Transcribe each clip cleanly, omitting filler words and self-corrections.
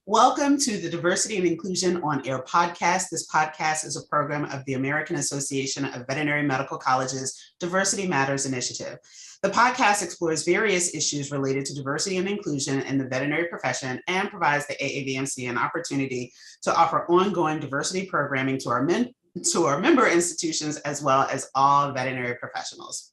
Welcome to the Diversity and Inclusion on Air podcast. This podcast is a program of the American Association of Veterinary Medical Colleges Diversity Matters Initiative. The podcast explores various issues related to diversity and inclusion in the veterinary profession and provides the AAVMC an opportunity to offer ongoing diversity programming to our member institutions as well as all veterinary professionals.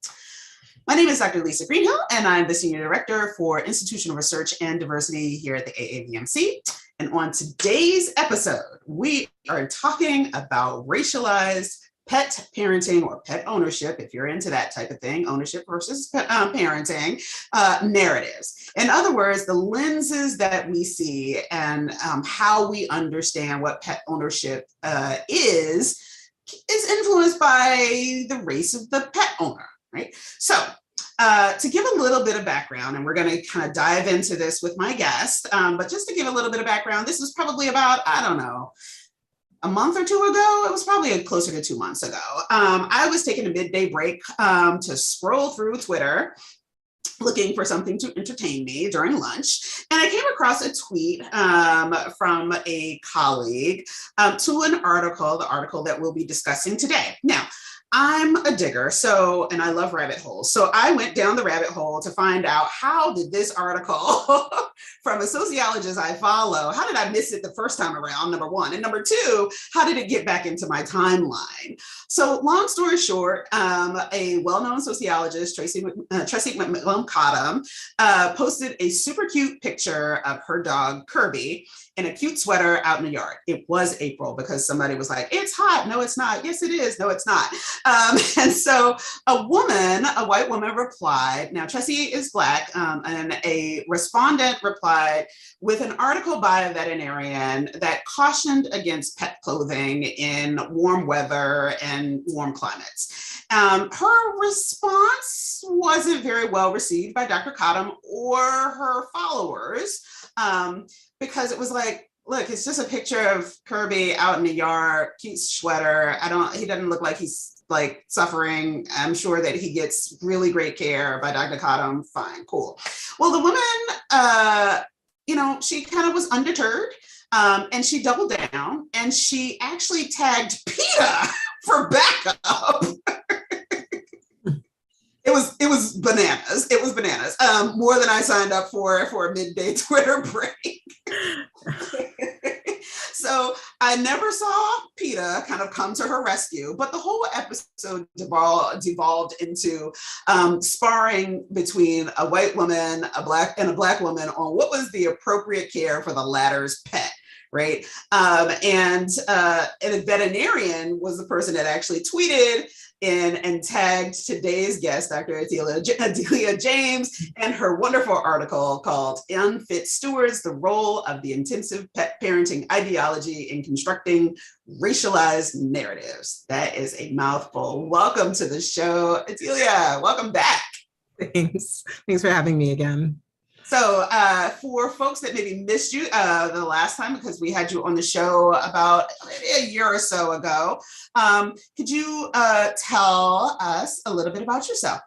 My name is Dr. Lisa Greenhill, and I'm the Senior Director for Institutional Research and Diversity here at the AAVMC. And on today's episode, we are talking about racialized pet parenting or pet ownership, if you're into that type of thing, ownership versus parenting narratives. In other words, the lenses that we see and how we understand what pet ownership is influenced by the race of the pet owner. Right. So to give a little bit of background, and we're going to kind of dive into this with my guest, but just to give a little bit of background, this was probably about, I don't know, a month or two ago. It was probably closer to 2 months ago. I was taking a midday break to scroll through Twitter, looking for something to entertain me during lunch. And I came across a tweet from a colleague to an article, the article that we'll be discussing today. Now, I'm a digger, and I love rabbit holes. So I went down the rabbit hole to find out, how did this article from a sociologist I follow, how did I miss it the first time around, number one? And number two, how did it get back into my timeline? So long story short, a well-known sociologist, Tracy McCollum, posted a super cute picture of her dog, Kirby, in a cute sweater out in the yard. It was April because somebody was like, it's hot. No, it's not. Yes, it is. No, it's not. And so a white woman replied, now Tracy is Black, and a respondent replied with an article by a veterinarian that cautioned against pet clothing in warm weather and warm climates. Her response wasn't very well received by Dr. Cottom or her followers, because it was like, look, it's just a picture of Kirby out in the yard, cute sweater. He doesn't look like he's like suffering. I'm sure that he gets really great care by Dr. Cottom. Fine, cool. Well, the woman, she kind of was undeterred, and she doubled down and she actually tagged PETA for backup. It was bananas. It was bananas. More than I signed up for a midday Twitter break. So I never saw PETA kind of come to her rescue, but the whole episode devolved into sparring between a white woman, a black woman on what was the appropriate care for the latter's pet. Right. And a veterinarian was the person that actually tweeted and tagged today's guest, Dr. Adilia James, and her wonderful article called Unfit Stewards, the Role of the Intensive Pet Parenting Ideology in Constructing Racialized Narratives. That is a mouthful. Welcome to the show, Adilia. Welcome back. Thanks for having me again. So for folks that maybe missed you the last time, because we had you on the show about maybe a year or so ago, could you tell us a little bit about yourself?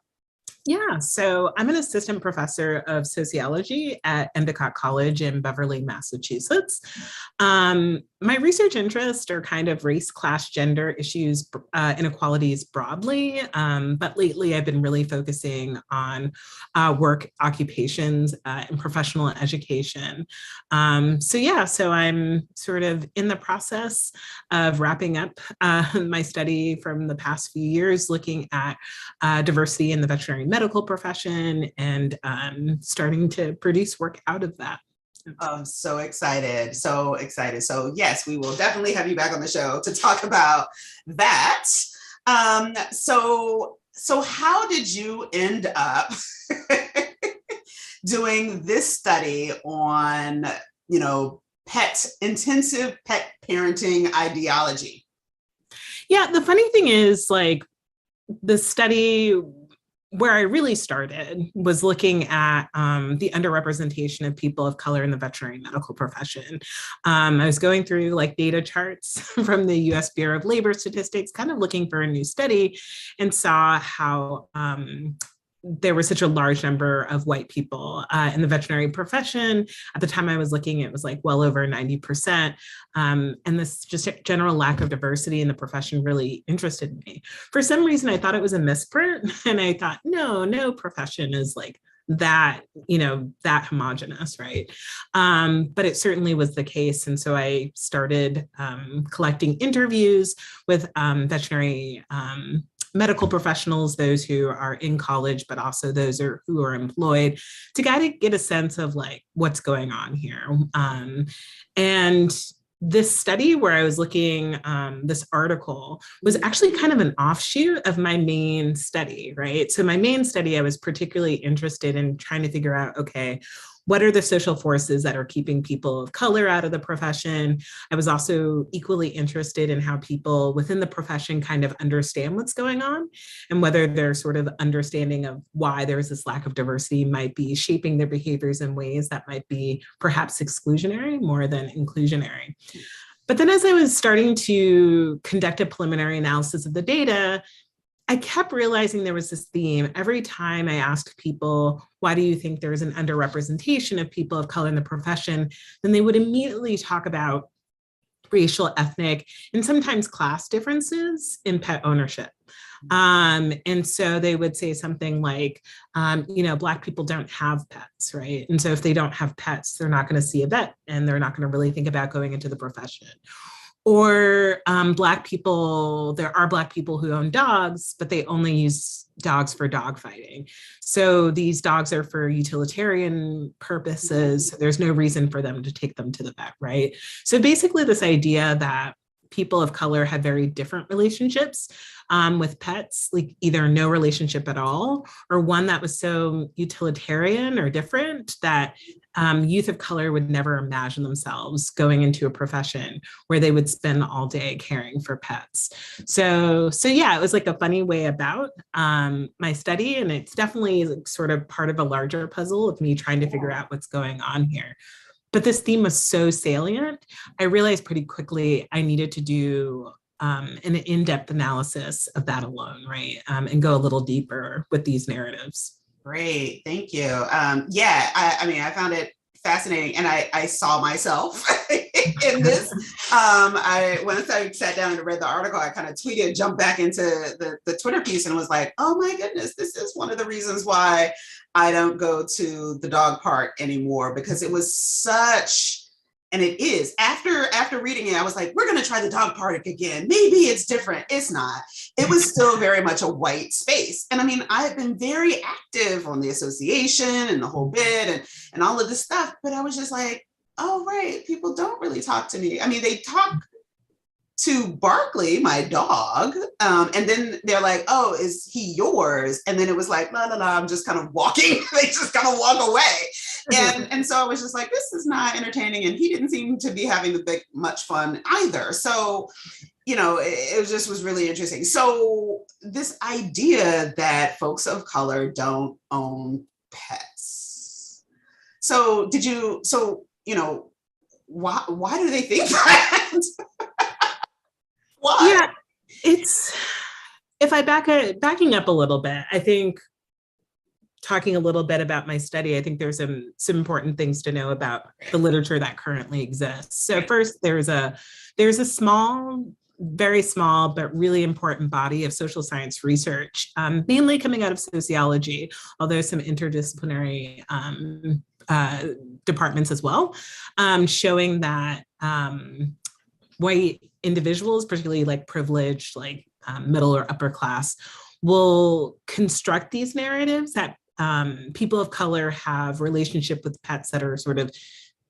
Yeah, so I'm an assistant professor of sociology at Endicott College in Beverly, Massachusetts. My research interests are kind of race, class, gender issues, inequalities broadly, but lately I've been really focusing on work occupations and professional education. So I'm sort of in the process of wrapping up my study from the past few years, looking at diversity in the veterinary medical profession and starting to produce work out of that. I'm so excited. So excited. So yes, we will definitely have you back on the show to talk about that. So how did you end up doing this study on, intensive pet parenting ideology? Yeah, the funny thing is, like, the study where I really started was looking at the underrepresentation of people of color in the veterinary medical profession. I was going through like data charts from the US Bureau of Labor Statistics, kind of looking for a new study, and saw how there was such a large number of white people in the veterinary profession. At the time I was looking, it was like well over 90%. And this just general lack of diversity in the profession really interested me. For some reason, I thought it was a misprint. And I thought, no profession is like that, that homogenous, right? But it certainly was the case. And so I started collecting interviews with veterinary medical professionals, those who are in college, but also those who are employed, to kind of get a sense of like what's going on here. And this study where I was looking, this article was actually kind of an offshoot of my main study, right? So my main study, I was particularly interested in trying to figure out, okay, what are the social forces that are keeping people of color out of the profession? I was also equally interested in how people within the profession kind of understand what's going on and whether their sort of understanding of why there's this lack of diversity might be shaping their behaviors in ways that might be perhaps exclusionary more than inclusionary. But then as I was starting to conduct a preliminary analysis of the data, I kept realizing there was this theme. Every time I asked people, why do you think there's an underrepresentation of people of color in the profession? Then they would immediately talk about racial, ethnic, and sometimes class differences in pet ownership. And so they would say something like, Black people don't have pets, right? And so if they don't have pets, they're not going to see a vet and they're not going to really think about going into the profession. Or Black people, there are Black people who own dogs, but they only use dogs for dog fighting. So these dogs are for utilitarian purposes. There's no reason for them to take them to the vet, right? So basically this idea that people of color have very different relationships with pets, like either no relationship at all, or one that was so utilitarian or different that youth of color would never imagine themselves going into a profession where they would spend all day caring for pets. So yeah, it was like a funny way about my study, and it's definitely like sort of part of a larger puzzle of me trying to figure out what's going on here. But this theme was so salient, I realized pretty quickly I needed to do an in-depth analysis of that alone, right? And go a little deeper with these narratives. Great, thank you. I found it fascinating, and I saw myself in this. Once I sat down and read the article, I kind of tweeted, jumped back into the Twitter piece and was like, oh my goodness, this is one of the reasons why I don't go to the dog park anymore, because it was such, and it is, after reading it, I was like, we're going to try the dog park again. Maybe it's different. It's not. It was still very much a white space. And I mean, I've been very active on the association and the whole bit and all of this stuff, but I was just like, oh, right, people don't really talk to me. I mean, they talk to Barkley, my dog, and then they're like, oh, is he yours? And then it was like, la, la, la, I'm just kind of walking. They just kind of walk away. And so I was just like, this is not entertaining. And he didn't seem to be having much fun either. So, it just was really interesting. So this idea that folks of color don't own pets. So why do they think that? Why? Yeah, it's, if I backing up a little bit, I think talking a little bit about my study, I think there's some important things to know about the literature that currently exists. So first, there's a small, very small, but really important body of social science research, mainly coming out of sociology, although some interdisciplinary departments as well, showing that white individuals, particularly like privileged, like middle or upper class, will construct these narratives that people of color have relationship with pets that are sort of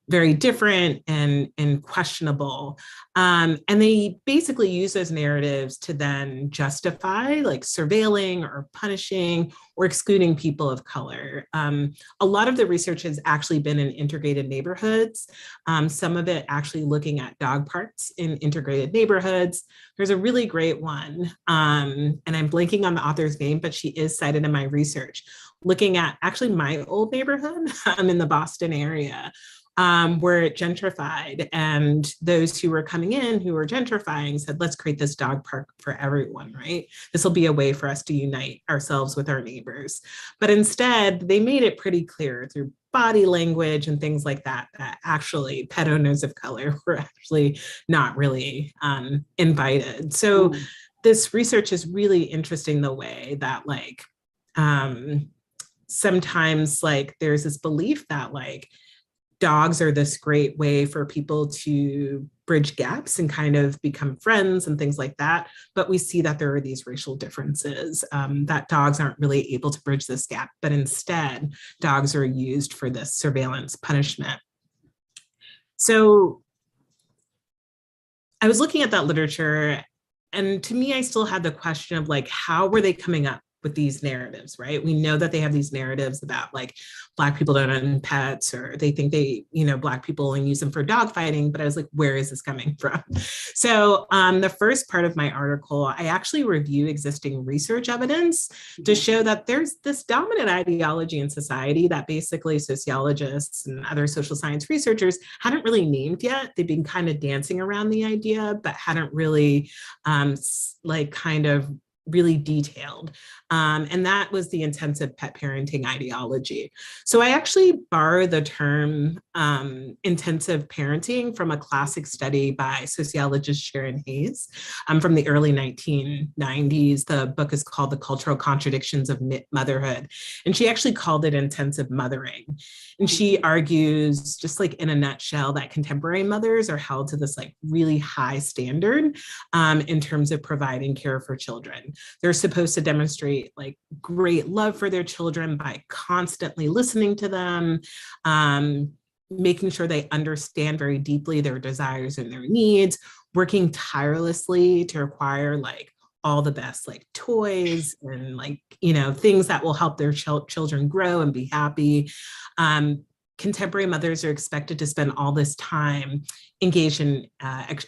very different and questionable. And they basically use those narratives to then justify like surveilling or punishing or excluding people of color. A lot of the research has actually been in integrated neighborhoods. Some of it actually looking at dog parks in integrated neighborhoods. There's a really great one, and I'm blanking on the author's name, but she is cited in my research, looking at actually my old neighborhood in the Boston area, were gentrified. And those who were coming in, who were gentrifying, said, let's create this dog park for everyone, right? This will be a way for us to unite ourselves with our neighbors. But instead, they made it pretty clear through body language and things like that, that actually pet owners of color were actually not really invited. So this research is really interesting, the way that like sometimes like there's this belief that like dogs are this great way for people to bridge gaps and kind of become friends and things like that. But we see that there are these racial differences, that dogs aren't really able to bridge this gap, but instead dogs are used for this surveillance punishment. So I was looking at that literature, and to me, I still had the question of like, how were they coming up with these narratives, right? We know that they have these narratives about like Black people don't own pets, or they think they, you know, Black people only use them for dog fighting. But I was like, where is this coming from? So the first part of my article, I actually review existing research evidence to show that there's this dominant ideology in society that basically sociologists and other social science researchers hadn't really named yet. They've been kind of dancing around the idea, but hadn't really like kind of really detailed. And that was the intensive pet parenting ideology. So I actually borrow the term intensive parenting from a classic study by sociologist Sharon Hayes from the early 1990s. The book is called The Cultural Contradictions of Motherhood. And she actually called it intensive mothering. And she argues, just like in a nutshell, that contemporary mothers are held to this like really high standard in terms of providing care for children. They're supposed to demonstrate like great love for their children by constantly listening to them, making sure they understand very deeply their desires and their needs, working tirelessly to acquire like all the best like toys and like, you know, things that will help their children grow and be happy. Contemporary mothers are expected to spend all this time engaged in tracking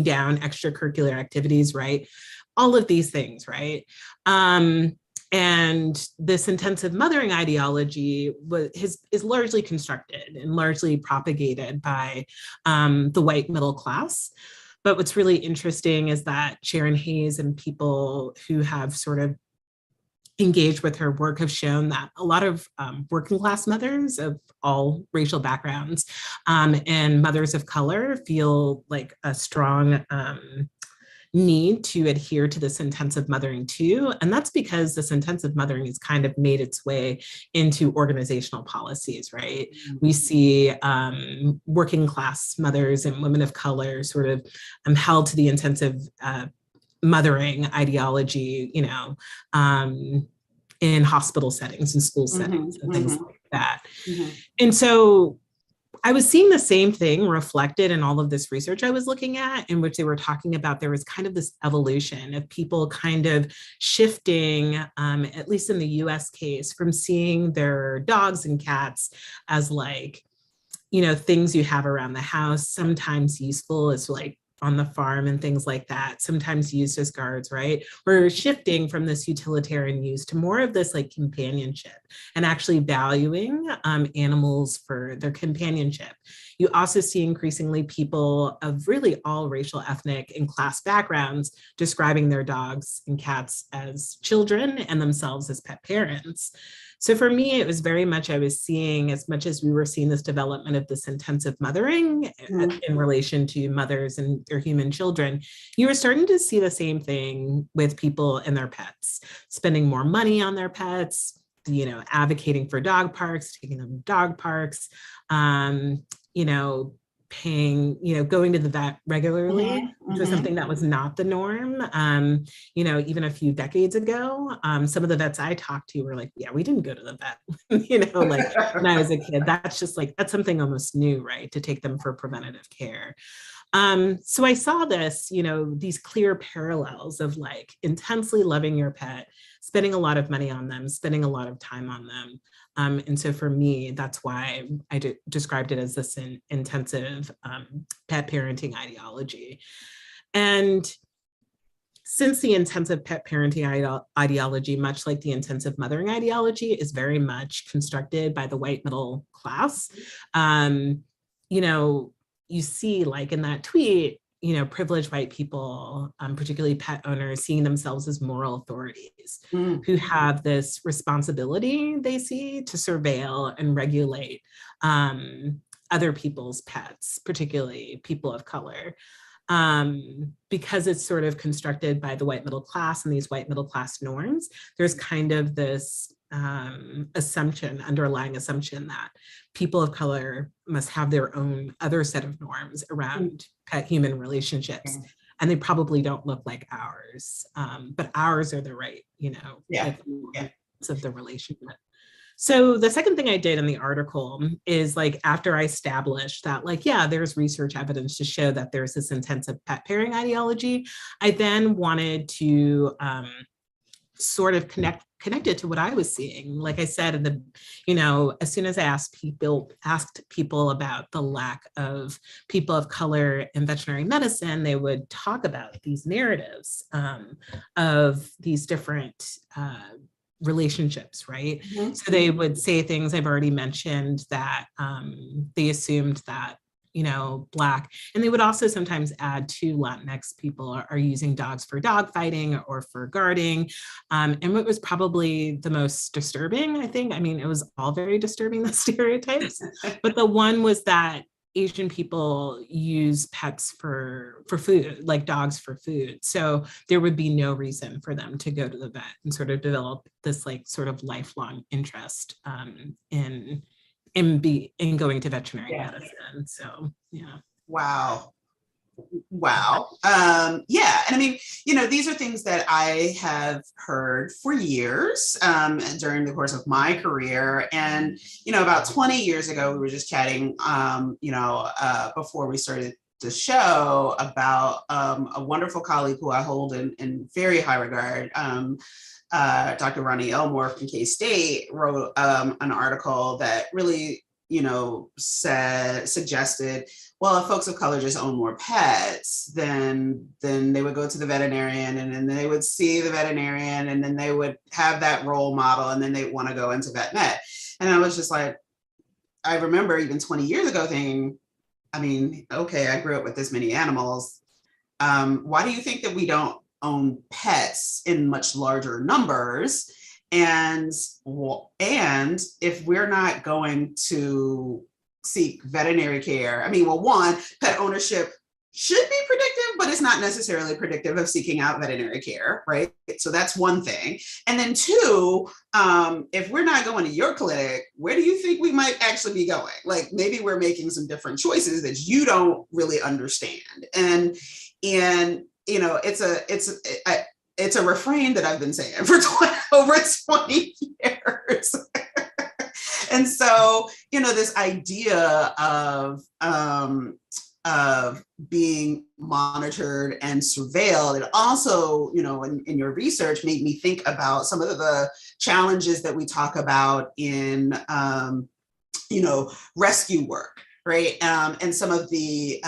down extracurricular activities, right? All of these things, right? And this intensive mothering ideology is largely constructed and largely propagated by the white middle class. But what's really interesting is that Sharon Hayes and people who have sort of engaged with her work have shown that a lot of working class mothers of all racial backgrounds and mothers of color feel like a strong need to adhere to this intensive mothering too. And that's because this intensive mothering has kind of made its way into organizational policies, right? We see working class mothers and women of color sort of held to the intensive mothering ideology, you know, in hospital settings and school settings and things like that. And so I was seeing the same thing reflected in all of this research I was looking at, in which they were talking about there was kind of this evolution of people kind of shifting, at least in the US case, from seeing their dogs and cats as like, you know, things you have around the house, sometimes useful as like on the farm and things like that, sometimes used as guards, right? We're shifting from this utilitarian use to more of this like companionship and actually valuing animals for their companionship. You also see increasingly people of really all racial, ethnic, and class backgrounds describing their dogs and cats as children and themselves as pet parents. So for me, it was very much, I was seeing, as much as we were seeing this development of this intensive mothering in relation to mothers and their human children, you were starting to see the same thing with people and their pets, spending more money on their pets, you know, advocating for dog parks, taking them to dog parks, you know, paying, you know, going to the vet regularly, which was something that was not the norm, you know, even a few decades ago. Some of the vets I talked to were like, yeah, we didn't go to the vet, you know, like when I was a kid. That's just like, that's something almost new, right? To take them for preventative care. So I saw this, you know, these clear parallels of like intensely loving your pet, spending a lot of money on them, spending a lot of time on them. And so for me, that's why I described it as this intensive pet parenting ideology. And since the intensive pet parenting ideology, much like the intensive mothering ideology, is very much constructed by the white middle class, you know, you see like in that tweet, you know, privileged white people, particularly pet owners, seeing themselves as moral authorities who have this responsibility they see to surveil and regulate other people's pets, particularly people of color. Because it's sort of constructed by the white middle class and these white middle class norms, there's kind of this underlying assumption that people of color must have their own other set of norms around pet-human relationships. And they probably don't look like ours, but ours are the right, you know, of the relationship. So the second thing I did in the article is like, after I established that, like, yeah, there's research evidence to show that there's this intensive pet pairing ideology, I then wanted to sort of connect it to what I was seeing. Like I said, you know, as soon as I asked people about the lack of people of color in veterinary medicine, they would talk about these narratives of these different relationships, right? So they would say things I've already mentioned, that they assumed that, you know, Black, and they would also sometimes add to Latinx people are using dogs for dog fighting or for guarding. And what was probably the most disturbing, I think, I mean, it was all very disturbing, the stereotypes, but the one was that Asian people use pets for food, like dogs for food. So there would be no reason for them to go to the vet and sort of develop this like sort of lifelong interest in going to veterinary medicine. So, yeah. Wow. Yeah. And I mean, you know, these are things that I have heard for years during the course of my career. And, you know, about 20 years ago, we were just chatting, before we started the show, about a wonderful colleague who I hold in very high regard. Dr. Ronnie Elmore from K-State wrote an article that really, you know, suggested, well, if folks of color just own more pets, then they would go to the veterinarian, and then they would see the veterinarian, and then they would have that role model, and then they want to go into vet med. And I was just like, I remember even 20 years ago thinking, I mean, okay, I grew up with this many animals. Why do you think that we don't own pets in much larger numbers? And if we're not going to seek veterinary care, I mean, well, one, pet ownership should be predictive, but it's not necessarily predictive of seeking out veterinary care, right? So that's one thing. And then two, if we're not going to your clinic, where do you think we might actually be going? Like, maybe we're making some different choices that you don't really understand. And you know, it's a refrain that I've been saying for over 20 years. And so, you know, this idea of being monitored and surveilled, it also, you know, in your research made me think about some of the challenges that we talk about in, you know, rescue work, right? And some of the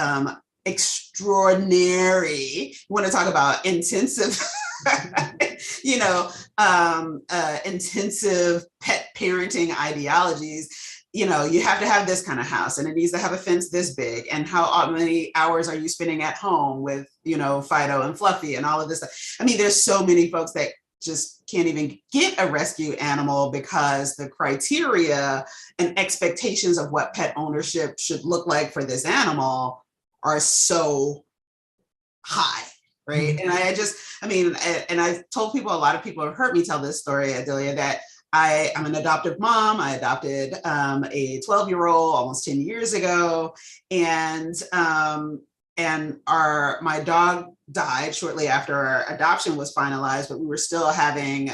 extraordinary, you want to talk about intensive, you know, intensive pet parenting ideologies. You know, you have to have this kind of house, and it needs to have a fence this big, and how many hours are you spending at home with, you know, Fido and Fluffy and all of this stuff. I mean, there's so many folks that just can't even get a rescue animal because the criteria and expectations of what pet ownership should look like for this animal are so high, right? And I've told people, a lot of people have heard me tell this story, Adilia, that I'm an adoptive mom. I adopted a 12-year-old almost 10 years ago. And my dog died shortly after our adoption was finalized, but we were still having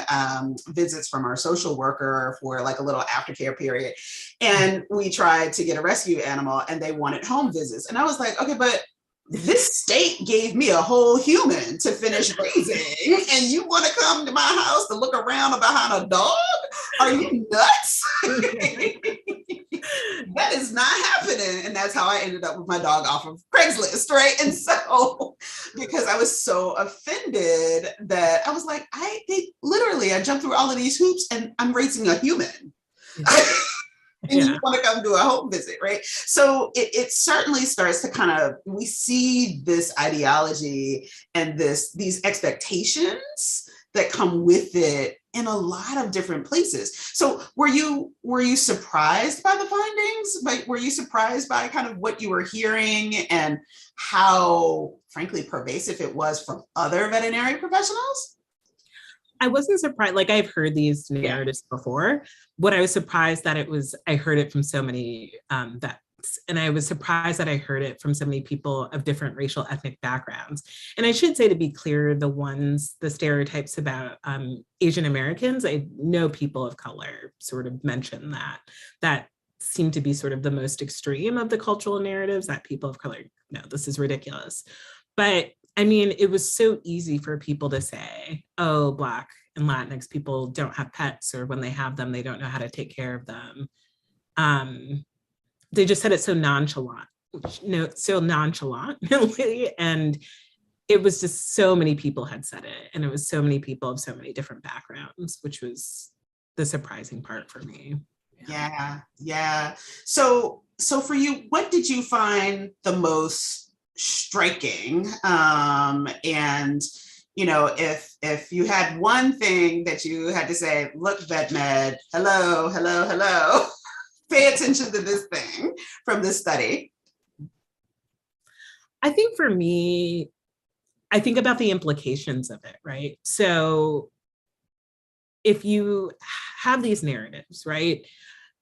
visits from our social worker for like a little aftercare period. And we tried to get a rescue animal, and they wanted home visits. And I was like, okay, but this state gave me a whole human to finish raising, and you want to come to my house to look around behind a dog? Are you nuts? That that is not happening. And that's how I ended up with my dog off of Craigslist, right? And so, because I was so offended that I was like, I jumped through all of these hoops and I'm raising a human. And you want to come do a home visit, right? So it certainly starts to kind of, we see this ideology and these expectations that come with it in a lot of different places. So were you surprised by the findings? Like, were you surprised by kind of what you were hearing and how, frankly, pervasive it was from other veterinary professionals? I wasn't surprised. Like, I've heard these narratives before. What I was surprised that I heard it from so many vets. And I was surprised that I heard it from so many people of different racial ethnic backgrounds. And I should say, to be clear, the stereotypes about Asian Americans, I know people of color sort of mention that seem to be sort of the most extreme of the cultural narratives, that people of color, no, this is ridiculous. But I mean, it was so easy for people to say, oh, Black and Latinx people don't have pets, or when they have them, they don't know how to take care of them. They just said it so nonchalantly. And it was just so many people had said it. And it was so many people of so many different backgrounds, which was the surprising part for me. Yeah. So for you, what did you find the most striking? And if you had one thing that you had to say, look, vet med, hello, pay attention to this thing from this study. I think for me, I think about the implications of it, right? So if you have these narratives, right,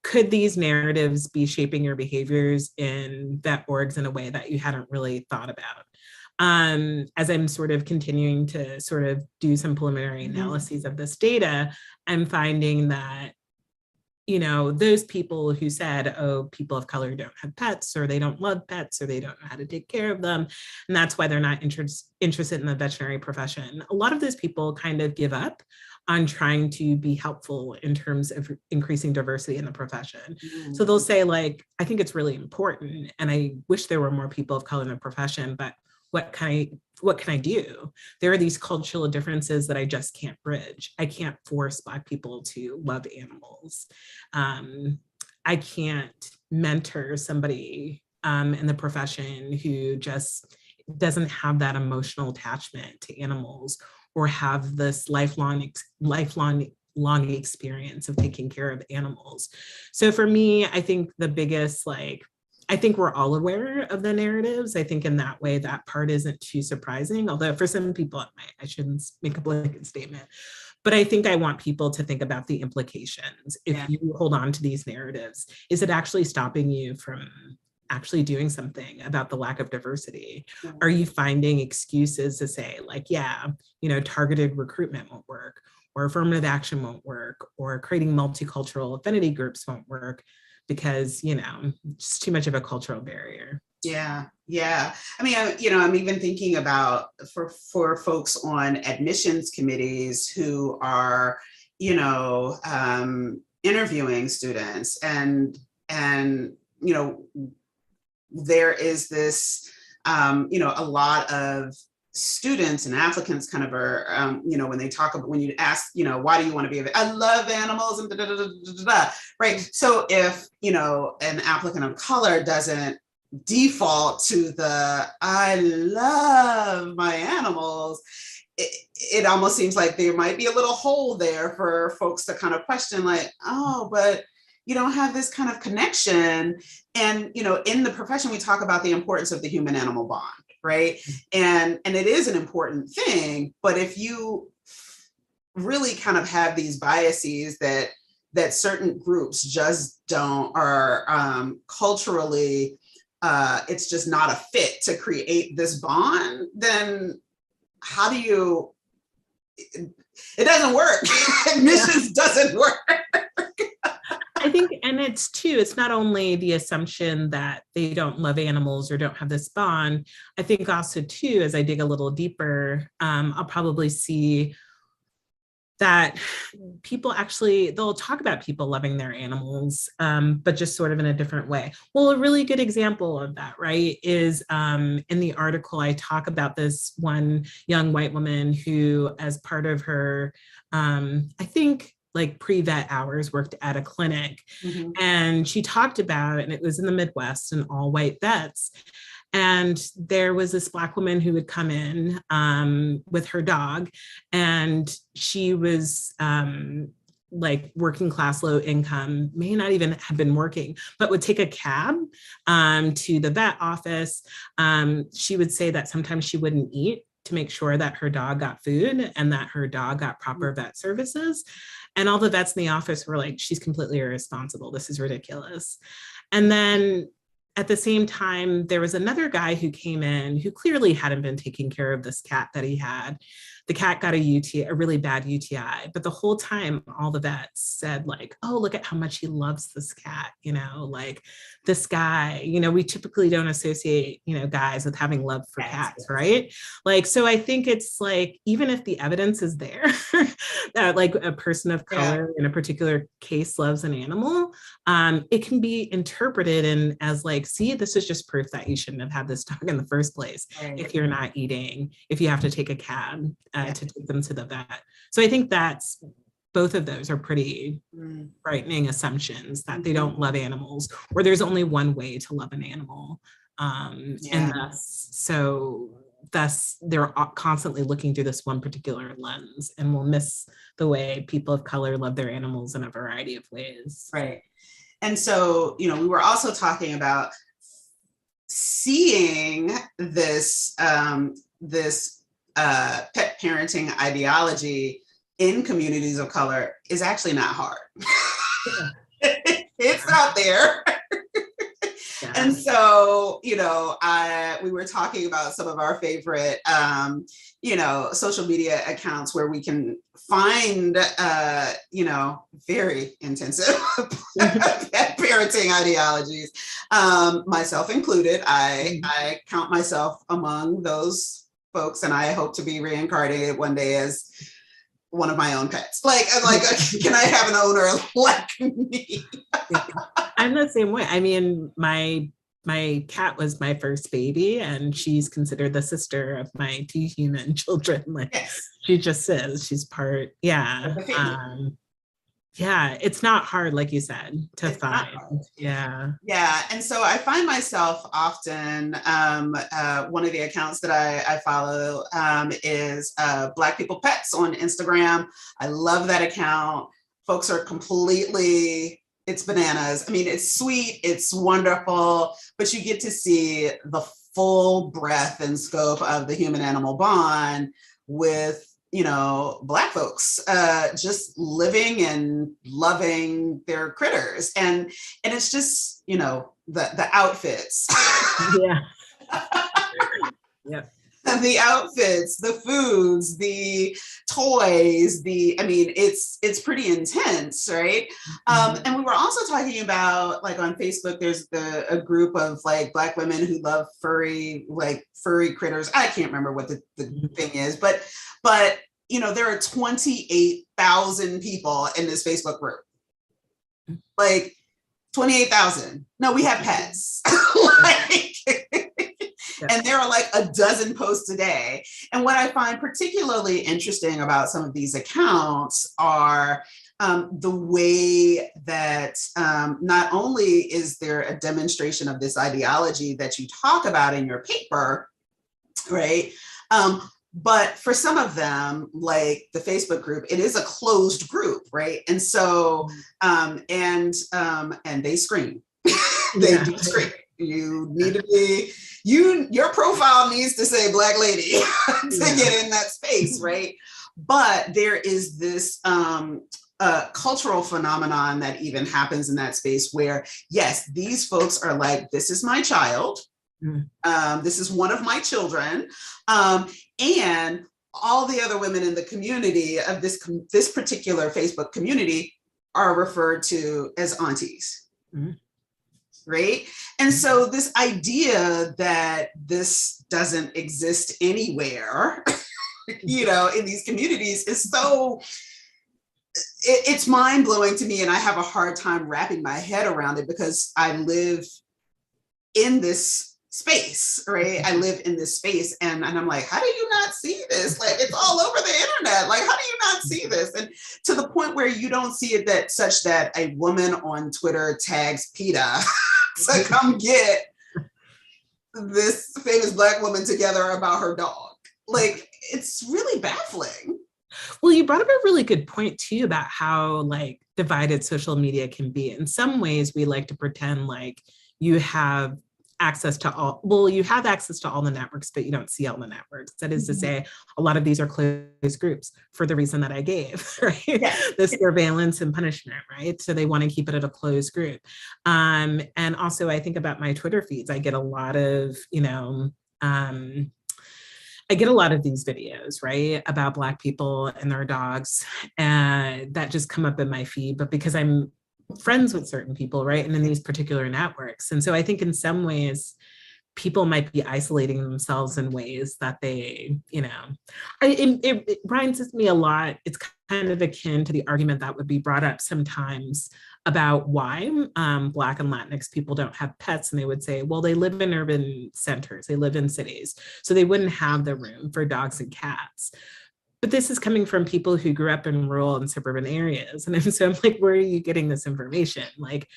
could these narratives be shaping your behaviors in vet orgs in a way that you hadn't really thought about? As I'm sort of continuing to sort of do some preliminary analyses of this data, I'm finding that, those people who said, oh, people of color don't have pets, or they don't love pets, or they don't know how to take care of them, and that's why they're not interested in the veterinary profession. A lot of those people kind of give up on trying to be helpful in terms of increasing diversity in the profession. So they'll say, like, I think it's really important, and I wish there were more people of color in the profession, but what can I do? There are these cultural differences that I just can't bridge. I can't force Black people to love animals. I can't mentor somebody in the profession who just doesn't have that emotional attachment to animals, or have this lifelong experience of taking care of animals. So for me, I think the biggest, I think we're all aware of the narratives. I think in that way, that part isn't too surprising, although for some people, I shouldn't make a blanket statement. But I think I want people to think about the implications. If you hold on to these narratives, is it actually stopping you from actually doing something about the lack of diversity? Are you finding excuses to say, like, targeted recruitment won't work, or affirmative action won't work, or creating multicultural affinity groups won't work, because, it's too much of a cultural barrier. Yeah. I mean, I'm even thinking about for folks on admissions committees who are, interviewing students, and there is this, a lot of students and applicants kind of are, when they talk about, when you ask, why do you want to be a vet? I love animals and right? So if, an applicant of color doesn't default to the, I love my animals, it almost seems like there might be a little hole there for folks to kind of question, like, oh, but you don't have this kind of connection. And, in the profession, we talk about the importance of the human animal bond, right? And it is an important thing, but if you really kind of have these biases that certain groups just don't, or culturally, it's just not a fit to create this bond, then how do you, it doesn't work. Admissions doesn't work. I think, and it's not only the assumption that they don't love animals or don't have this bond. I think also too, as I dig a little deeper, I'll probably see that people actually, they'll talk about people loving their animals, but just sort of in a different way. Well, a really good example of that, right, is in the article, I talk about this one young white woman who, as part of her, I think, like pre-vet hours, worked at a clinic. Mm-hmm. And she talked about, and it was in the Midwest, and all white vets. And there was this Black woman who would come in with her dog, and she was like working class, low income, may not even have been working, but would take a cab to the vet office. She would say that sometimes she wouldn't eat to make sure that her dog got food and that her dog got proper vet services. And all the vets in the office were like, she's completely irresponsible. This is ridiculous. And then at the same time, there was another guy who came in who clearly hadn't been taking care of this cat that he had. The cat got a UTI, a really bad UTI, but the whole time, all the vets said like, oh, look at how much he loves this cat, you know, like this guy, you know, we typically don't associate, you know, guys with having love for cats, right? Like, so I think it's like, even if the evidence is there that like a person of color in a particular case loves an animal, it can be interpreted in as like, see, this is just proof that you shouldn't have had this dog in the first place. Right. If you're not eating, if you have to take a cab to take them to the vet. So I think that's, both of those are pretty frightening assumptions that they don't love animals, or there's only one way to love an animal. And thus they're constantly looking through this one particular lens, and will miss the way people of color love their animals in a variety of ways. Right. And so, you know, we were also talking about seeing this, pet parenting ideology in communities of color is actually not hard. It's out there. Yeah. And so, you know, we were talking about some of our favorite, you know, social media accounts where we can find, you know, very intensive parenting ideologies, myself included. I count myself among those folks, and I hope to be reincarnated one day as one of my own pets. Like, can I have an owner like me? I'm the same way. I mean, my cat was my first baby, and she's considered the sister of my 2 human children. Like, yes. She just is. She's part. Yeah. Yeah, it's not hard, like you said, to find. Yeah. Yeah. And so I find myself often, one of the accounts that I follow is Black People Pets on Instagram. I love that account. Folks are completely, it's bananas. I mean, it's sweet, it's wonderful, but you get to see the full breadth and scope of the human animal bond with, you know, Black folks just living and loving their critters. And it's just, you know, the outfits. Yeah. Yeah. The outfits, the foods, the toys, I mean, it's pretty intense, right? And we were also talking about, like, on Facebook, there's a group of like Black women who love furry critters. I can't remember what the thing is, but you know, there are 28,000 people in this Facebook group. Like 28,000. No, we have pets. And there are like a dozen posts a day. And what I find particularly interesting about some of these accounts are the way that not only is there a demonstration of this ideology that you talk about in your paper, right? But for some of them, like the Facebook group, it is a closed group, right? And so, and they scream. They do scream. You need to be, your profile needs to say Black lady to get in that space, right? But there is this cultural phenomenon that even happens in that space where, yes, these folks are like, this is my child. This is one of my children. And all the other women in the community of this particular Facebook community are referred to as aunties. Right? And so this idea that this doesn't exist anywhere, you know, in these communities is so it's mind blowing to me. And I have a hard time wrapping my head around it because I live in this space, right? I live in this space and I'm like, how do you not see this? Like, it's all over the internet. Like, how do you not see this? And to the point where you don't see it that such that a woman on Twitter tags PETA to come get this famous Black woman together about her dog. Like, it's really baffling. Well, you brought up a really good point too about how like divided social media can be. In some ways, we like to pretend like you have access to all, well, you have access to all the networks, but you don't see all the networks. That is to say, a lot of these are closed groups for the reason that I gave, right? Yeah. The surveillance and punishment, right? So they want to keep it at a closed group. And also I think about my Twitter feeds. I get a lot of, I get a lot of these videos, right, about Black people and their dogs, and that just come up in my feed, but because I'm friends with certain people, right, and in these particular networks. And so I think in some ways, people might be isolating themselves in ways that they, it reminds me a lot. It's kind of akin to the argument that would be brought up sometimes about why Black and Latinx people don't have pets. And they would say, well, they live in urban centers, they live in cities, so they wouldn't have the room for dogs and cats. But this is coming from people who grew up in rural and suburban areas. And so I'm like, where are you getting this information? Like,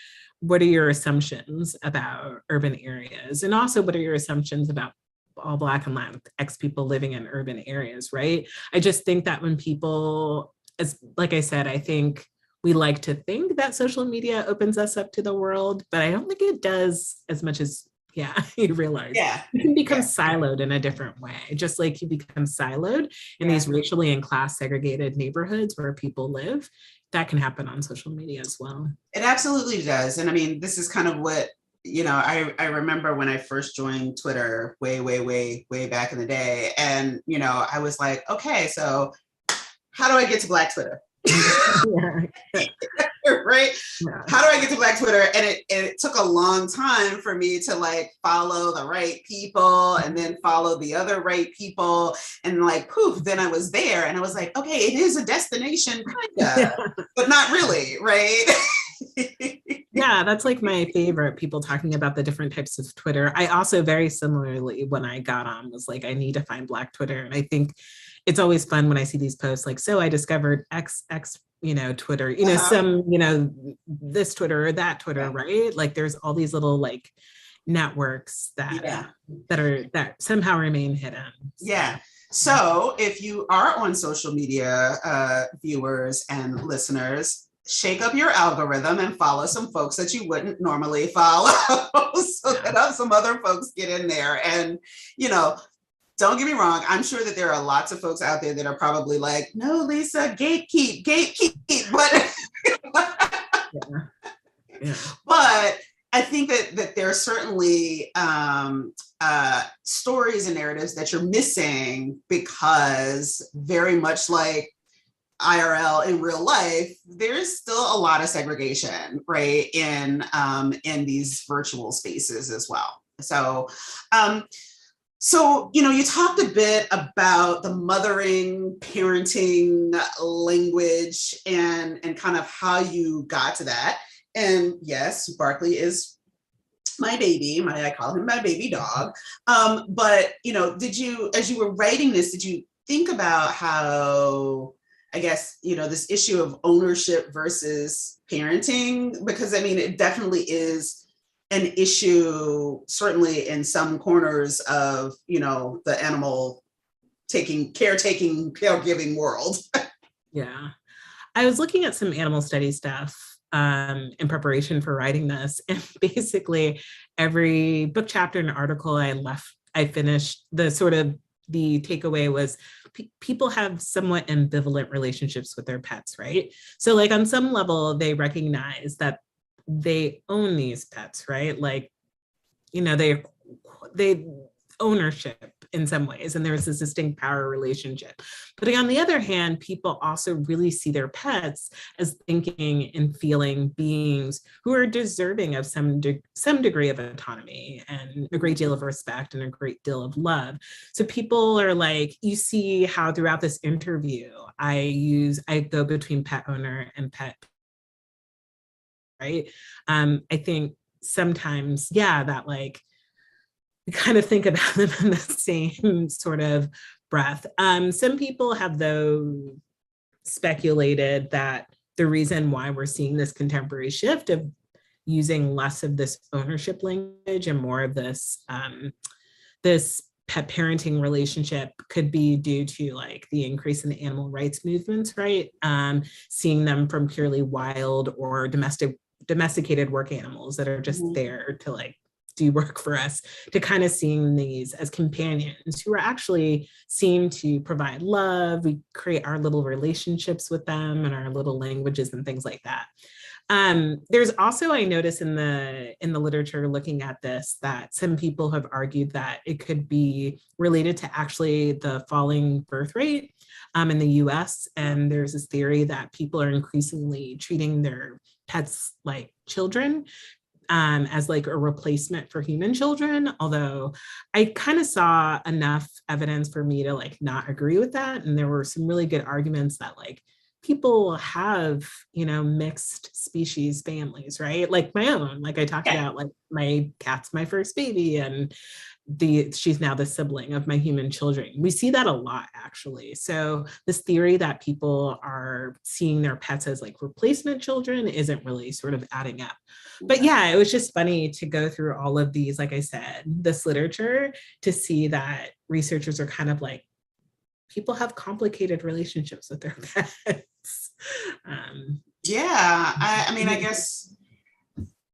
what are your assumptions about urban areas? And also, what are your assumptions about all Black and Latinx people living in urban areas, right? I just think that when people, as like I said, I think we like to think that social media opens us up to the world, but I don't think it does as much as, you realize. You can become siloed in a different way, just like you become siloed in these racially and class segregated neighborhoods where people live. That can happen on social media as well. It absolutely does. And I mean, this is kind of what, I remember when I first joined Twitter way back in the day. And, I was like, okay, so how do I get to Black Twitter? Right? Yeah. How do I get to Black Twitter? And it took a long time for me to like follow the right people and then follow the other right people. And like, poof, then I was there and I was like, okay, it is a destination, kind of, but not really, right? Yeah, that's like my favorite, people talking about the different types of Twitter. I also very similarly, when I got on, was like, I need to find Black Twitter. And I think it's always fun when I see these posts like, so I discovered X, Twitter, some, this Twitter or that Twitter, right? Like there's all these little like networks that somehow remain hidden. Yeah. So if you are on social media, viewers and listeners, shake up your algorithm and follow some folks that you wouldn't normally follow so that some other folks get in there. And, don't get me wrong, I'm sure that there are lots of folks out there that are probably like, no, Lisa, gatekeep. But, but I think that there are certainly stories and narratives that you're missing because very much like IRL in real life, there's still a lot of segregation, right, in these virtual spaces as well. So, you talked a bit about the mothering, parenting language and kind of how you got to that. And yes, Barkley is my baby. I call him my baby dog. But, did you, as you were writing this, did you think about how, I guess, this issue of ownership versus parenting? Because, I mean, it definitely is an issue, certainly in some corners of, the animal caregiving world. Yeah. I was looking at some animal study stuff in preparation for writing this. And basically every book chapter and article I finished, the takeaway was people have somewhat ambivalent relationships with their pets, right? So like on some level, they recognize that they own these pets, right? Like, they ownership in some ways, and there's this distinct power relationship. But on the other hand, people also really see their pets as thinking and feeling beings who are deserving of some degree of autonomy and a great deal of respect and a great deal of love. So people are like, you see how throughout this interview, I go between pet owner and pet, right? I think sometimes, that like, we kind of think about them in the same sort of breath. Some people have, though, speculated that the reason why we're seeing this contemporary shift of using less of this ownership language and more of this this pet parenting relationship could be due to like the increase in the animal rights movements, right? Seeing them from purely wild or domesticated work animals that are just there to like do work for us, to kind of seeing these as companions who are actually seem to provide love. We create our little relationships with them and our little languages and things like that. There's also, I notice in the literature looking at this, that some people have argued that it could be related to actually the falling birth rate in the US. And there's this theory that people are increasingly treating their pets like children, as like a replacement for human children. Although I kind of saw enough evidence for me to like not agree with that. And there were some really good arguments that like people have, mixed species families, right? Like my own, like I talked about, like my cat's my first baby and she's now the sibling of my human children. We see that a lot, actually. So this theory that people are seeing their pets as like replacement children isn't really sort of adding up. But yeah, it was just funny to go through all of these, like I said, this literature, to see that researchers are kind of like, people have complicated relationships with their pets. I mean, I guess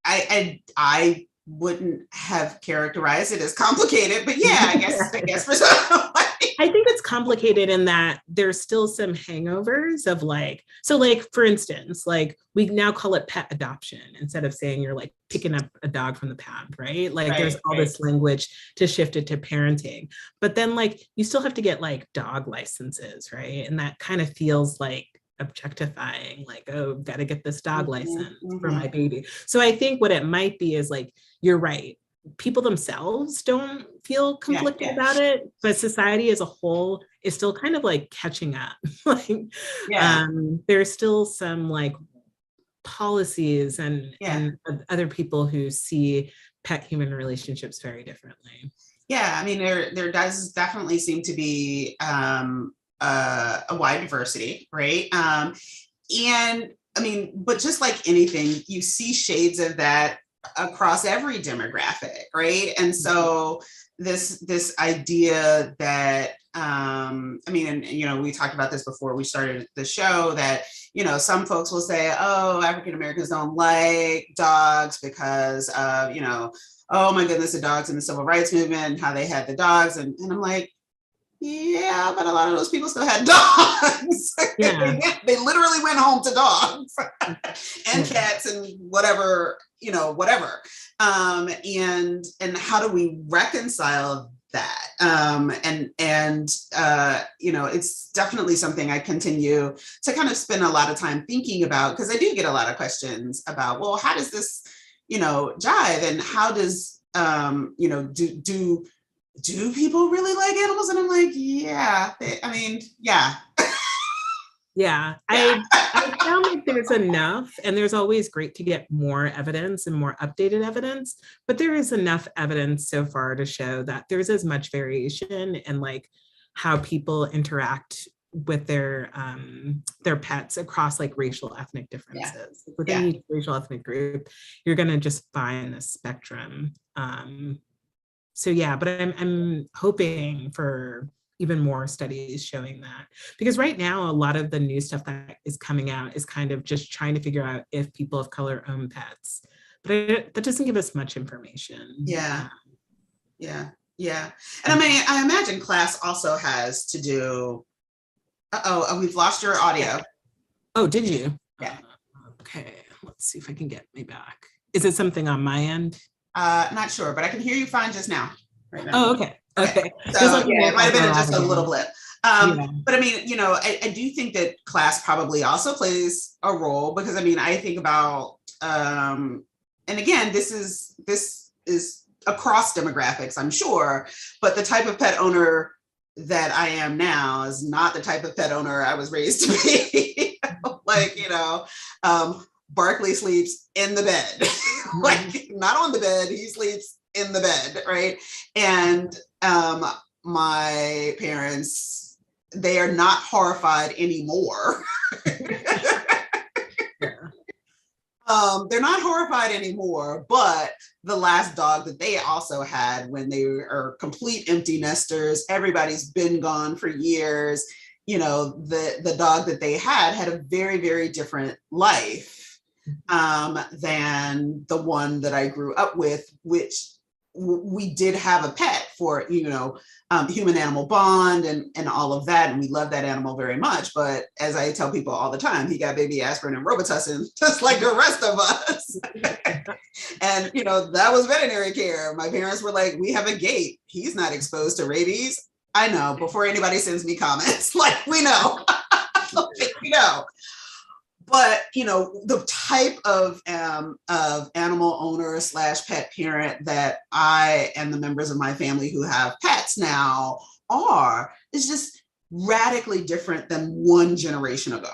I wouldn't have characterized it as complicated, but yeah, I guess for some. I think it's complicated in that there's still some hangovers of like, so like, for instance, like we now call it pet adoption instead of saying you're like picking up a dog from the pound, right? Like there's all this language to shift it to parenting, but then like you still have to get like dog licenses, right? And that kind of feels like objectifying, like, oh, got to get this dog license for my baby. So I think what it might be is like, you're right, people themselves don't feel conflicted about it, but society as a whole is still kind of like catching up. Like, there's still some like policies and other people who see pet human relationships very differently. Yeah, I mean, there does definitely seem to be a wide diversity, right? And I mean, but just like anything, you see shades of that across every demographic, right? And so this idea that I mean, and we talked about this before we started the show, that some folks will say, oh, African Americans don't like dogs because of oh my goodness, the dogs in the civil rights movement, how they had the dogs, and I'm like, yeah, but a lot of those people still had dogs. They literally went home to dogs and cats and whatever, whatever. And how do we reconcile that? It's definitely something I continue to kind of spend a lot of time thinking about, because I do get a lot of questions about, well, how does this, jive, and how does, do people really like animals? And I'm like, yeah, I found like there's enough, and there's always great to get more evidence and more updated evidence, but there is enough evidence so far to show that there's as much variation in like how people interact with their pets across like racial ethnic differences. Within each racial ethnic group, you're going to just find a spectrum. So yeah, but I'm hoping for even more studies showing that, because right now a lot of the new stuff that is coming out is kind of just trying to figure out if people of color own pets, but that doesn't give us much information. Yeah. And I mean, I imagine class also has to do. We've lost your audio. Oh, did you? Yeah. Okay, let's see if I can get me back. Is it something on my end? Not sure, but I can hear you fine just now. right now. Oh, okay. Okay. So yeah, it might have been just a little blip. Yeah. But I mean, I do think that class probably also plays a role, because I mean, I think about, and again, this is across demographics, I'm sure, but the type of pet owner that I am now is not the type of pet owner I was raised to be. Like, Barkley sleeps in the bed, like not on the bed, he sleeps in the bed, right? And my parents, they are not horrified anymore. They're not horrified anymore, but the last dog that they also had, when they are complete empty nesters, everybody's been gone for years. The dog that they had a very, very different life than the one that I grew up with, which we did have a pet for, human animal bond and all of that. And we love that animal very much. But as I tell people all the time, he got baby aspirin and Robitussin, just like the rest of us. And, that was veterinary care. My parents were like, we have a gate. He's not exposed to rabies. I know, before anybody sends me comments, like, we know. We know. But the type of animal owner / pet parent that I and the members of my family who have pets now is just radically different than one generation ago.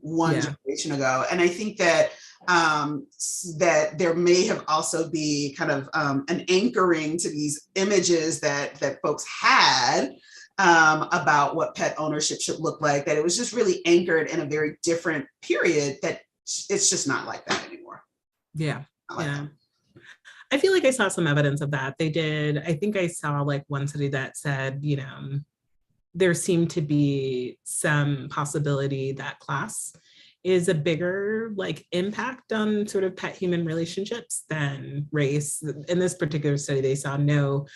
And I think that that there may have also be kind of an anchoring to these images that folks had about what pet ownership should look like, that it was just really anchored in a very different period, that it's just not like that anymore. Yeah. I feel like I saw some evidence of that. I think I saw like one study that said, there seemed to be some possibility that class is a bigger impact on sort of pet human relationships than race. In this particular study, they saw no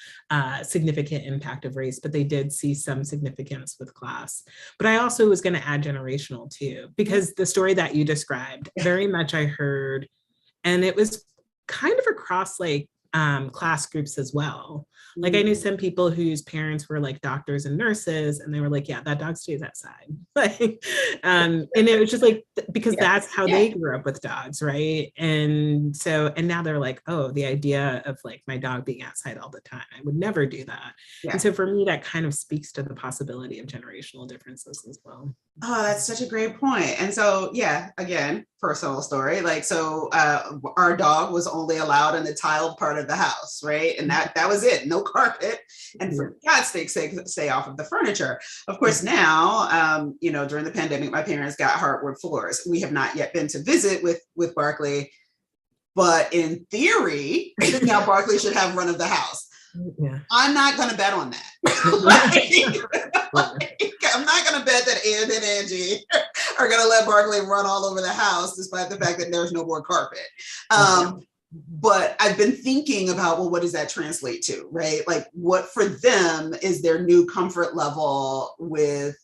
significant impact of race, but they did see some significance with class. But I also was going to add generational too, because the story that you described, very much I heard, and it was kind of across class groups as well. Like I knew some people whose parents were doctors and nurses, and they were like, yeah, that dog stays outside. And it was just because that's how they grew up with dogs, right? And now they're like, oh, the idea of my dog being outside all the time, I would never do that. And so for me, that kind of speaks to the possibility of generational differences as well. Oh, that's such a great point. And so, again, personal story. Our dog was only allowed in the tiled part of the house, right? And that was it. No carpet. And for God's sake, stay off of the furniture. Of course, now, during the pandemic, my parents got hardwood floors. We have not yet been to visit with Barkley, but in theory, now Barkley should have run of the house. Yeah. I'm not going to bet on that. I'm not going to bet that Ann and Angie are going to let Barkley run all over the house, despite the fact that there's no more carpet. But I've been thinking about, well, what does that translate to, right? What for them is their new comfort level with,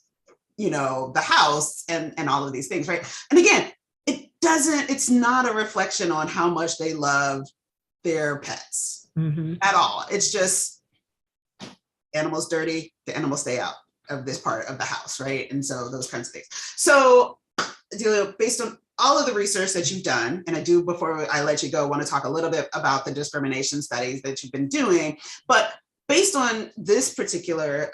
the house and all of these things, right? And again, it's not a reflection on how much they love their pets at all. It's just animals dirty, the animals stay out of this part of the house, right? And so those kinds of things. So, Adilia, based on all of the research that you've done, and I do, before I let you go, want to talk a little bit about the discrimination studies that you've been doing, but based on this particular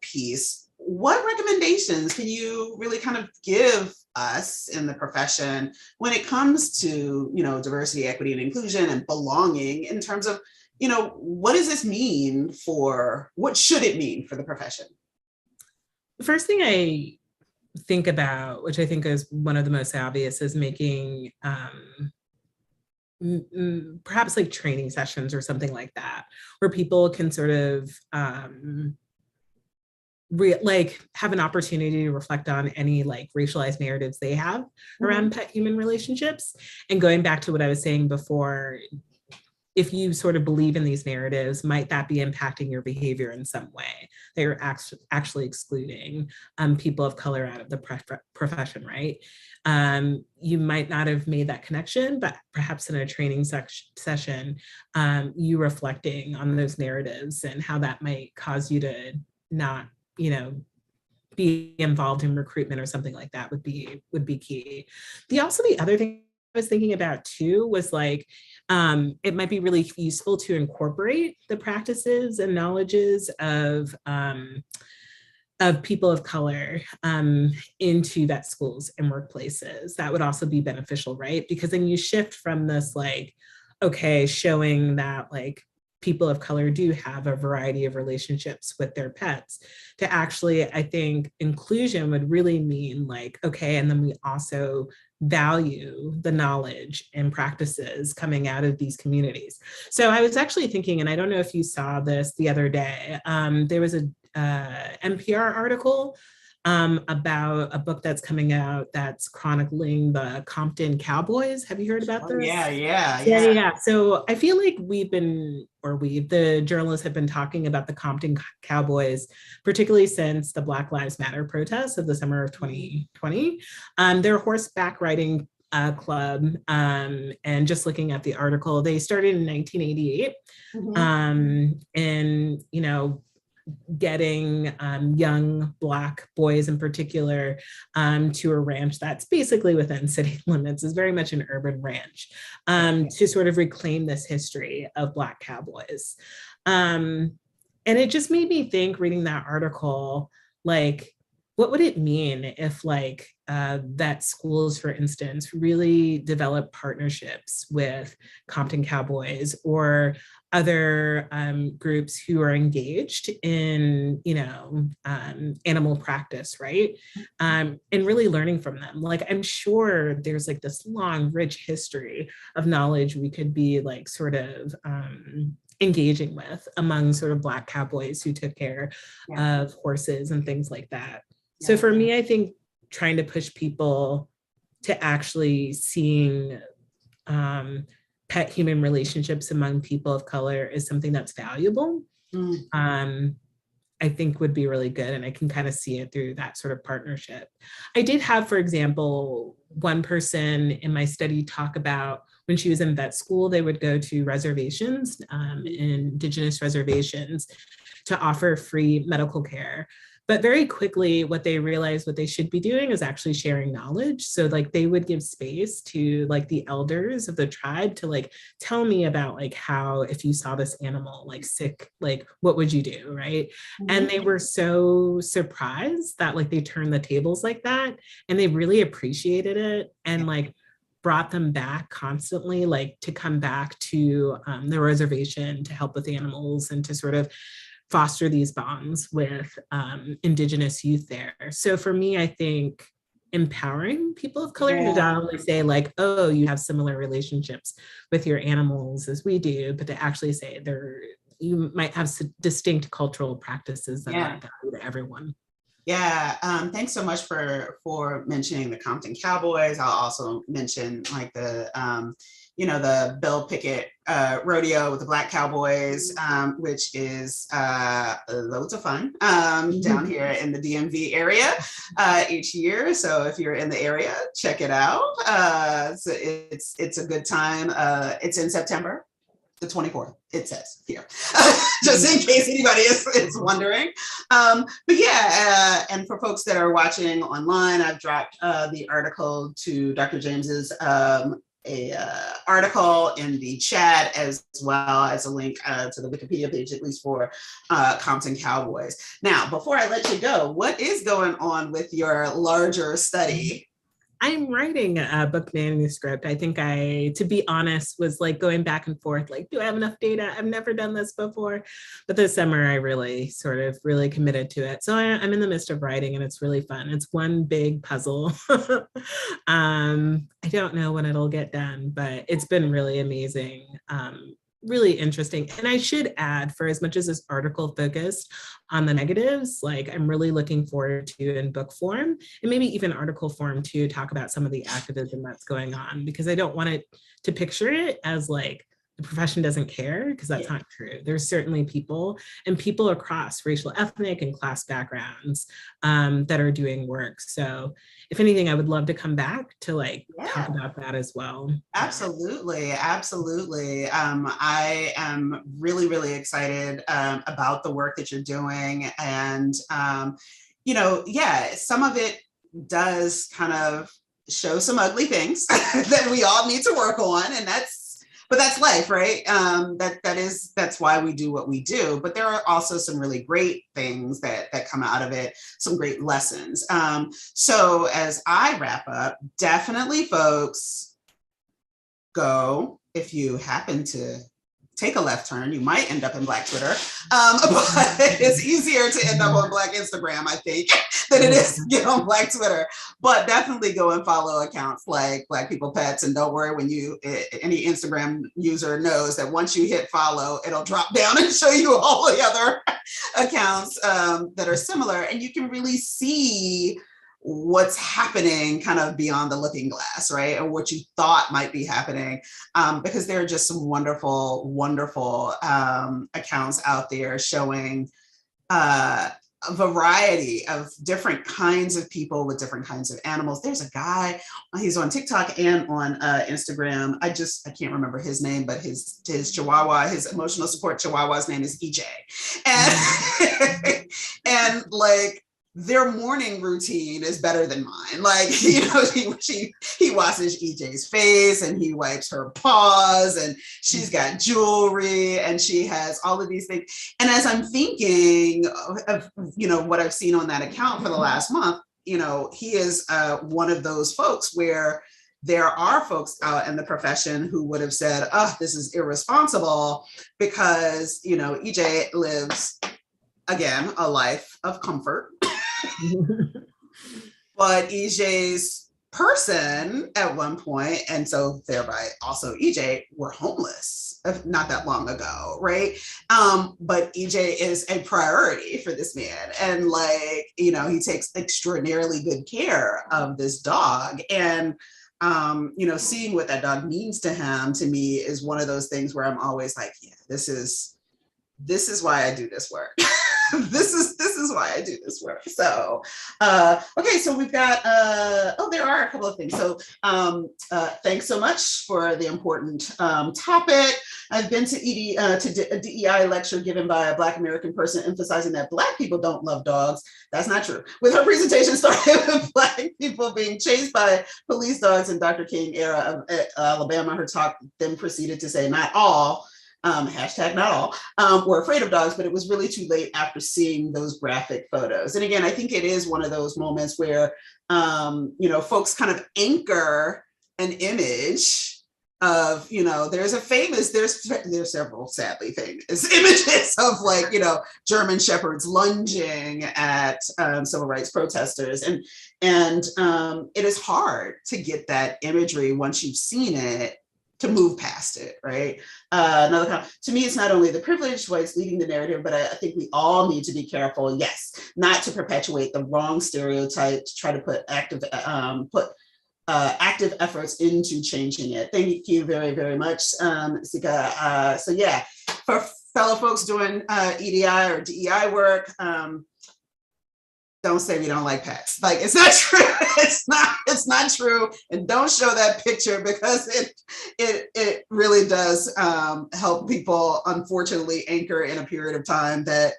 piece, what recommendations can you really kind of give us in the profession when it comes to, diversity, equity, and inclusion and belonging, in terms of, what does this mean what should it mean for the profession? The first thing I think about, which I think is one of the most obvious, is making perhaps training sessions or something like that, where people can sort of have an opportunity to reflect on any racialized narratives they have around pet human relationships. And going back to what I was saying before, if you sort of believe in these narratives, might that be impacting your behavior in some way? That you're actually excluding people of color out of the profession, right? You might not have made that connection, but perhaps in a training session, you reflecting on those narratives and how that might cause you to not, be involved in recruitment or something like that would be key. The other thing I was thinking about too was like, it might be really useful to incorporate the practices and knowledges of people of color into vet schools and workplaces. That would also be beneficial, right? Because then you shift from this like, okay, showing that like people of color do have a variety of relationships with their pets, to actually, I think inclusion would really mean like, okay, and then we also value the knowledge and practices coming out of these communities. So I was actually thinking, and I don't know if you saw this the other day, there was a NPR article about a book that's coming out that's chronicling the Compton Cowboys. Have you heard about this? Yeah. So I feel like the journalists have been talking about the Compton Cowboys, particularly since the Black Lives Matter protests of the summer of 2020. They're a horseback riding club, and just looking at the article, they started in 1988, and getting young Black boys in particular to a ranch that's basically within city limits, is very much an urban ranch, to sort of reclaim this history of Black cowboys. And it just made me think, reading that article, like, what would it mean if like vet schools, for instance, really develop partnerships with Compton Cowboys or other groups who are engaged in, animal practice, right? And really learning from them. Like, I'm sure there's like this long, rich history of knowledge we could be like sort of engaging with among sort of Black cowboys who took care of horses and things like that. So for me, I think trying to push people to actually seeing pet-human relationships among people of color is something that's valuable, I think would be really good. And I can kind of see it through that sort of partnership. I did have, for example, one person in my study talk about when she was in vet school, they would go to reservations, indigenous reservations, to offer free medical care. But very quickly, what they realized what they should be doing is actually sharing knowledge. So like they would give space to like the elders of the tribe to like tell me about like how, if you saw this animal like sick, like what would you do, right? And they were so surprised that like they turned the tables like that, and they really appreciated it, and like brought them back constantly, like to come back to the reservation to help with animals and to sort of foster these bonds with Indigenous youth there. So for me, I think empowering people of color to not only say like, oh, you have similar relationships with your animals as we do, but to actually say you might have distinct cultural practices that are valued to everyone. Yeah, thanks so much for mentioning the Compton Cowboys. I'll also mention like the Bill Pickett rodeo with the Black Cowboys, which is loads of fun down here in the DMV area each year. So if you're in the area, check it out. So it's a good time. It's in September. The 24th, it says here, just in case anybody is wondering. But yeah, and for folks that are watching online, I've dropped the article to Dr. James's article in the chat, as well as a link to the Wikipedia page, at least for Compton Cowboys. Now, before I let you go, what is going on with your larger study? I'm writing a book manuscript. I think to be honest, was like going back and forth, like, do I have enough data? I've never done this before. But this summer, I really committed to it. So I'm in the midst of writing, and it's really fun. It's one big puzzle. I don't know when it'll get done, but it's been really amazing. Really interesting. And I should add, for as much as this article focused on the negatives, like I'm really looking forward to, in book form and maybe even article form, to talk about some of the activism that's going on, because I don't want it to picture it as like the profession doesn't care, because that's not true. There's certainly people across racial, ethnic, and class backgrounds that are doing work. So if anything, I would love to come back to talk about that as well. Absolutely. Absolutely. I am really, really excited about the work that you're doing. And, some of it does kind of show some ugly things that we all need to work on. And but that's life, right? That's why we do what we do. But there are also some really great things that come out of it, some great lessons. So as I wrap up, definitely, folks, go, if you happen to take a left turn, you might end up in Black Twitter, but it's easier to end up on Black Instagram, I think, than it is to get on Black Twitter. But definitely go and follow accounts like Black People Pets, and don't worry, when any Instagram user knows that once you hit follow, it'll drop down and show you all the other accounts that are similar, and you can really see what's happening kind of beyond the looking glass, right? Or what you thought might be happening, because there are just some wonderful, wonderful accounts out there showing a variety of different kinds of people with different kinds of animals. There's a guy, he's on TikTok and on Instagram. I can't remember his name, but his Chihuahua, his emotional support Chihuahua's name is EJ. And, and their morning routine is better than mine. He washes EJ's face and he wipes her paws, and she's got jewelry and she has all of these things. And as I'm thinking of what I've seen on that account for the last month, he is one of those folks where there are folks out in the profession who would have said, oh, this is irresponsible, because, EJ lives, again, a life of comfort. But EJ's person at one point, and so thereby also EJ, were homeless not that long ago, right? But EJ is a priority for this man, and he takes extraordinarily good care of this dog. And seeing what that dog means to him, to me, is one of those things where I'm always like, yeah, this is why I do this work. This is why I do this work. So, okay, so we've got, there are a couple of things. So thanks so much for the important topic. I've been to a DEI lecture given by a Black American person emphasizing that Black people don't love dogs. That's not true. With her presentation started with Black people being chased by police dogs in Dr. King era of Alabama, her talk then proceeded to say not all, hashtag not all, were afraid of dogs, but it was really too late after seeing those graphic photos. And again, I think it is one of those moments where, folks kind of anchor an image of, there's several sadly famous images of German shepherds lunging at civil rights protesters. And it is hard to get that imagery once you've seen it, to move past it, right? To me, it's not only the privileged whites leading the narrative, but I think we all need to be careful, yes, not to perpetuate the wrong stereotype, to try to put active efforts into changing it. Thank you very, very much, Sika. So yeah, for fellow folks doing EDI or DEI work, don't say we don't like pets. It's not true. It's not true. And don't show that picture, because it really does help people, unfortunately, anchor in a period of time that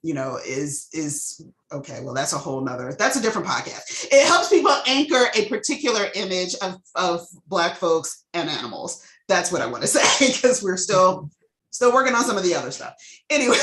is okay. Well, that's a different podcast. It helps people anchor a particular image of Black folks and animals. That's what I want to say, because we're still working on some of the other stuff. Anyway.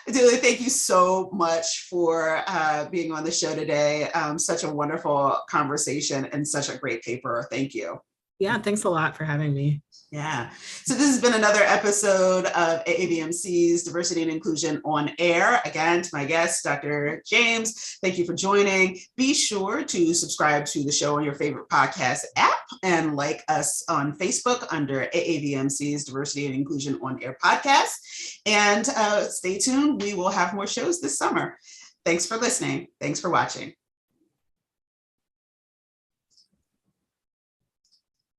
Adilia, thank you so much for being on the show today. Such a wonderful conversation and such a great paper. Thank you. Yeah, thanks a lot for having me. Yeah. So this has been another episode of AAVMC's Diversity and Inclusion on Air. Again, to my guest, Dr. James, thank you for joining. Be sure to subscribe to the show on your favorite podcast app and like us on Facebook under AAVMC's Diversity and Inclusion on Air podcast. And stay tuned. We will have more shows this summer. Thanks for listening. Thanks for watching.